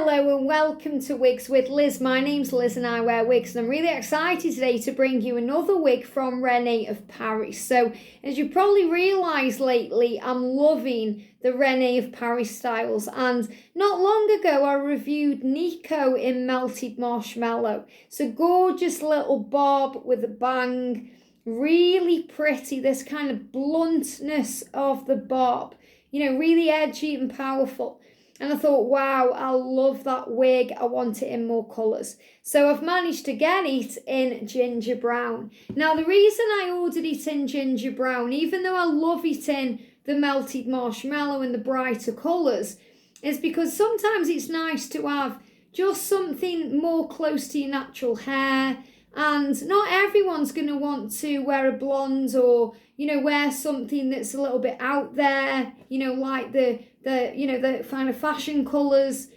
Hello and welcome to Wigs with Liz. My name's Liz and I wear wigs, and I'm really excited today to bring you another wig from Rene of Paris. So as you probably realised lately, I'm loving the Rene of Paris styles, and not long ago I reviewed Nico in Melted Marshmallow. It's a gorgeous little bob with a bang, really pretty, this kind of bluntness of the bob, really edgy and powerful. And I thought, wow, I love that wig. I want it in more colours. So I've managed to get it in ginger brown. Now, the reason I ordered it in ginger brown, even though I love it in the melted marshmallow and the brighter colours, is because sometimes it's nice to have just something more close to your natural hair. And not everyone's going to want to wear a blonde or, wear something that's a little bit out there, like the kind of fashion colours.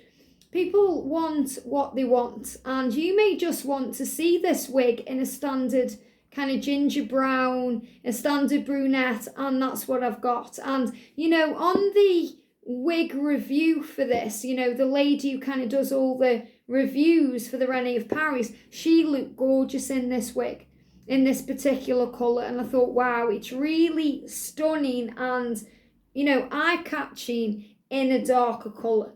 People want what they want, and you may just want to see this wig in a standard kind of ginger brown, a standard brunette, and that's what I've got. And, on the wig review for this, the lady who kind of does all the reviews for the Rene of Paris, she looked gorgeous in this wig, in this particular colour, and I thought, wow, it's really stunning and, eye-catching in a darker colour.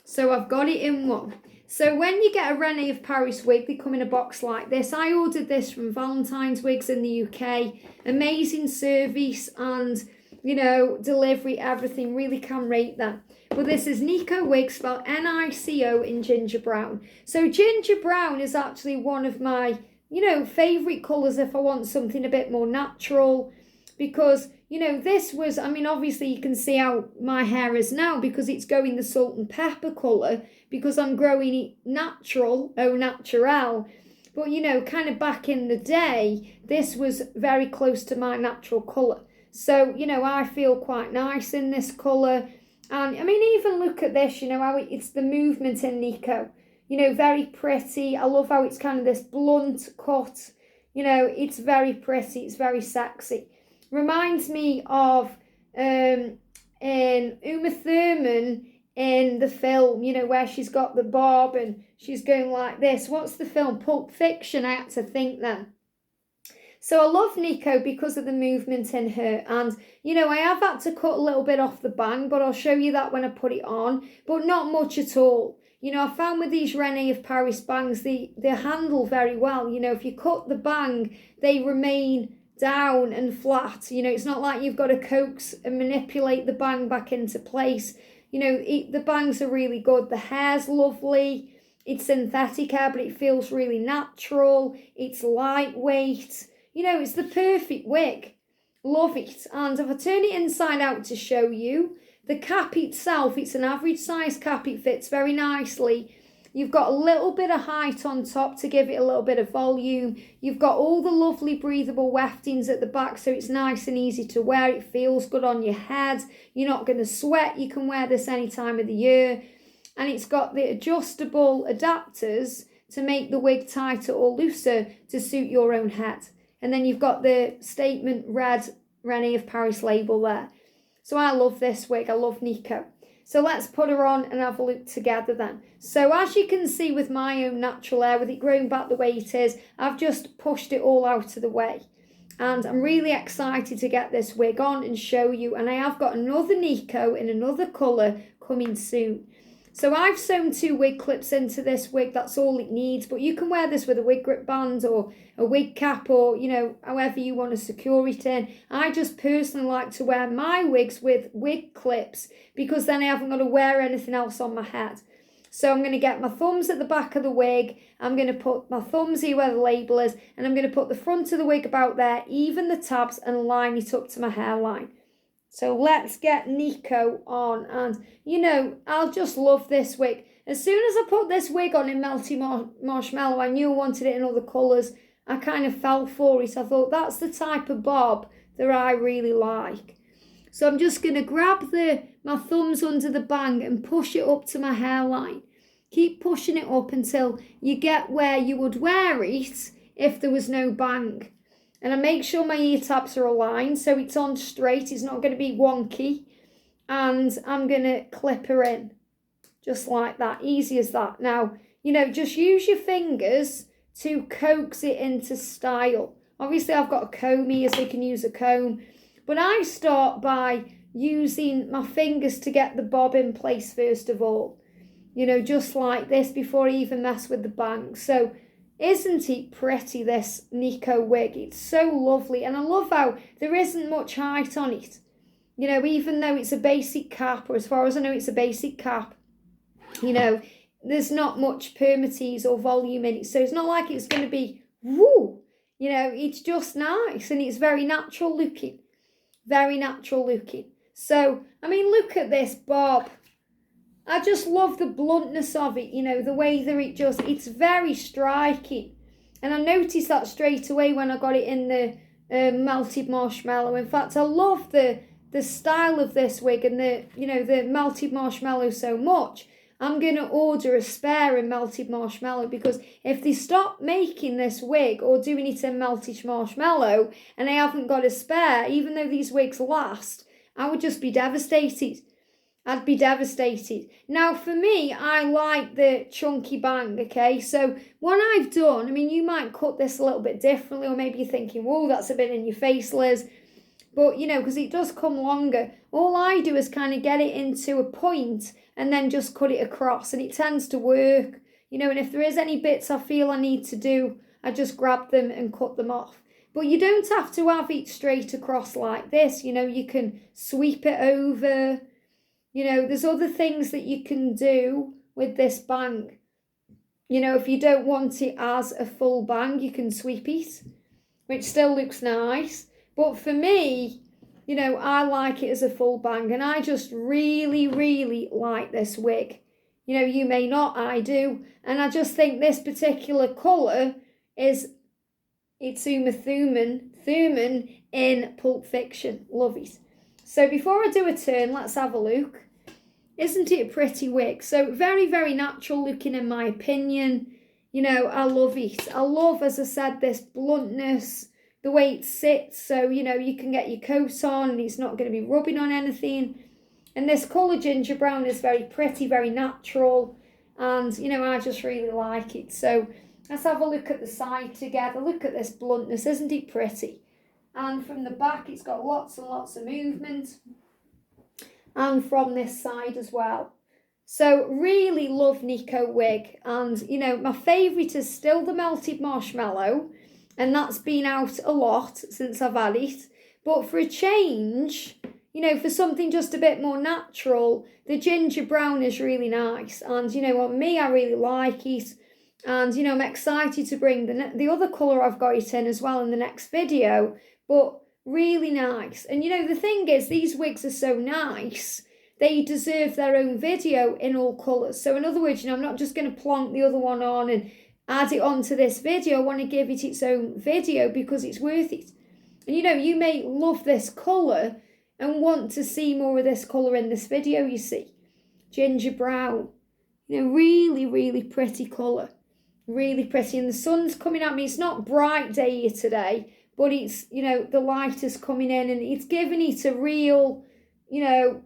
So I've got it in one. So when you get a Rene of Paris wig, they come in a box like this. I ordered this from Valentine's Wigs in the UK. Amazing service and, delivery, everything. Really can rate them. But this is Nico Wig, spelled Nico in ginger brown. So ginger brown is actually one of my, favourite colours if I want something a bit more natural. Because, this was, obviously you can see how my hair is now because it's going the salt and pepper colour because I'm growing it natural, au naturel. But, kind of back in the day, this was very close to my natural colour. So, I feel quite nice in this colour. And, even look at this, how it's the movement in Nico. Very pretty. I love how it's kind of this blunt cut. It's very pretty. It's very sexy. Reminds me of in Uma Thurman in the film, where she's got the bob and she's going like this. What's the film? Pulp Fiction, I had to think then. So I love Nico because of the movement in her. And, I have had to cut a little bit off the bang, but I'll show you that when I put it on. But not much at all. I found with these Rene of Paris bangs, they handle very well. If you cut the bang, they remain down and flat. It's not like you've got to coax and manipulate the bang back into place. The bangs are really good. The hair's lovely. It's synthetic hair, but it feels really natural. It's lightweight. It's the perfect wig. Love it. And if I turn it inside out to show you, the cap itself, it's an average size cap. It fits very nicely. You've got a little bit of height on top to give it a little bit of volume. You've got all the lovely breathable weftings at the back, so it's nice and easy to wear. It feels good on your head. You're not going to sweat. You can wear this any time of the year. And it's got the adjustable adapters to make the wig tighter or looser to suit your own head. And then you've got the statement red Rene of Paris label there. So I love this wig. I love Nico. So let's put her on and have a look together then. So as you can see with my own natural hair, with it growing back the way it is, I've just pushed it all out of the way. And I'm really excited to get this wig on and show you. And I have got another Nico in another colour coming soon. So I've sewn 2 wig clips into this wig. That's all it needs. But you can wear this with a wig grip band or a wig cap or, however you want to secure it in. I just personally like to wear my wigs with wig clips because then I haven't got to wear anything else on my head. So I'm going to get my thumbs at the back of the wig. I'm going to put my thumbs here where the label is. And I'm going to put the front of the wig about there, even the tabs, and line it up to my hairline. So let's get Nico on. And, I'll just love this wig. As soon as I put this wig on in Melty Marshmallow, I knew I wanted it in other colours. I kind of fell for it. I thought that's the type of bob that I really like. So I'm just going to grab my thumbs under the bang and push it up to my hairline. Keep pushing it up until you get where you would wear it if there was no bang. And I make sure my ear tabs are aligned so it's on straight. It's not going to be wonky. And I'm going to clip her in. just like that, easy as that. Now, just use your fingers to coax it into style. Obviously, I've got a comb here, so you can use a comb. But I start by using my fingers to get the bob in place first of all. Just like this before I even mess with the bangs. So, isn't it pretty, this Nico wig? It's so lovely. And I love how there isn't much height on it. Even though it's a basic cap, or as far as I know, it's a basic cap, there's not much permatease or volume in it. So it's not like it's going to be, woo, it's just nice and it's very natural looking. Very natural looking. So, I mean, look at this bob. I just love the bluntness of it, the way that it's very striking. And I noticed that straight away when I got it in the melted marshmallow. In fact, I love the style of this wig and the melted marshmallow so much. I'm going to order a spare in melted marshmallow, because if they stop making this wig or doing it in melted marshmallow and I haven't got a spare, even though these wigs last, I would just be devastated. I'd be devastated. Now, for me, I like the chunky bang, okay? So what I've done, I mean, you might cut this a little bit differently, or maybe you're thinking, whoa, that's a bit in your face, Liz. But, because it does come longer, all I do is kind of get it into a point and then just cut it across, and it tends to work. And if there is any bits I feel I need to do, I just grab them and cut them off. But you don't have to have it straight across like this. You can sweep it over. There's other things that you can do with this bang. If you don't want it as a full bang, you can sweep it, which still looks nice. But for me, I like it as a full bang, and I just really, really like this wig. You may not, I do. And I just think this particular colour it's Uma Thurman in Pulp Fiction. Love it. So before I do a turn, let's have a look. Isn't it a pretty wig? So very, very natural looking in my opinion. I love it. I love, as I said, this bluntness, the way it sits. So, you can get your coat on and it's not going to be rubbing on anything. And this colour ginger brown is very pretty, very natural. And, I just really like it. So let's have a look at the side together. Look at this bluntness. Isn't it pretty? And from the back, it's got lots and lots of movement. And from this side as well. So really love Nico wig. And, my favourite is still the melted marshmallow. And that's been out a lot since I've had it. But for a change, for something just a bit more natural, the ginger brown is really nice. And, on me, I really like it. And, I'm excited to bring the other colour I've got it in as well in the next video. But really nice. And, the thing is, these wigs are so nice, they deserve their own video in all colours. So, in other words, I'm not just going to plonk the other one on and add it onto this video. I want to give it its own video because it's worth it. And, you may love this colour and want to see more of this colour in this video, you see. Ginger brown. Really, really pretty colour. Really pretty. And the sun's coming at me. It's not bright day here today, but it's, the light is coming in and it's giving it a real,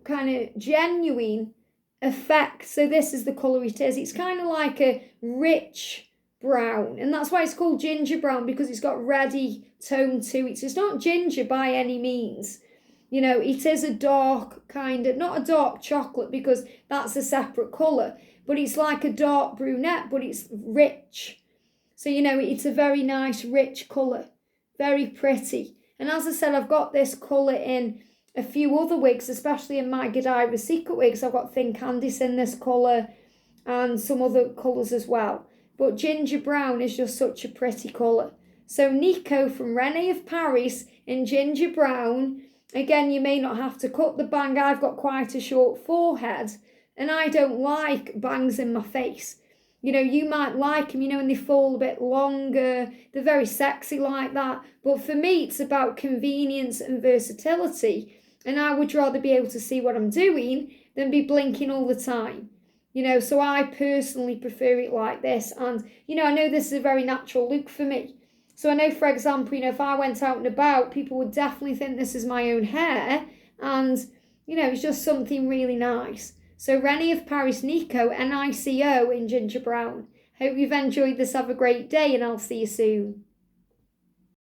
kind of genuine effect. So this is the colour it is. It's kind of like a rich brown. And that's why it's called ginger brown, because it's got reddy tone to it. So it's not ginger by any means. It is a dark kind of, not a dark chocolate because that's a separate colour, but it's like a dark brunette, but it's rich. So, it's a very nice, rich colour. Very pretty. And as I said, I've got this colour in a few other wigs, especially in my Godiva Secret wigs. I've got Thin Candice in this colour and some other colours as well. But ginger brown is just such a pretty colour. So Nico from Rene of Paris in ginger brown. Again, you may not have to cut the bang. I've got quite a short forehead and I don't like bangs in my face. You might like them, and they fall a bit longer. They're very sexy like that. But for me, it's about convenience and versatility. And I would rather be able to see what I'm doing than be blinking all the time. So I personally prefer it like this. And, I know this is a very natural look for me. So I know, for example, if I went out and about, people would definitely think this is my own hair. And, it's just something really nice. So Rene of Paris, Nico, Nico in ginger brown. Hope you've enjoyed this. Have a great day, and I'll see you soon.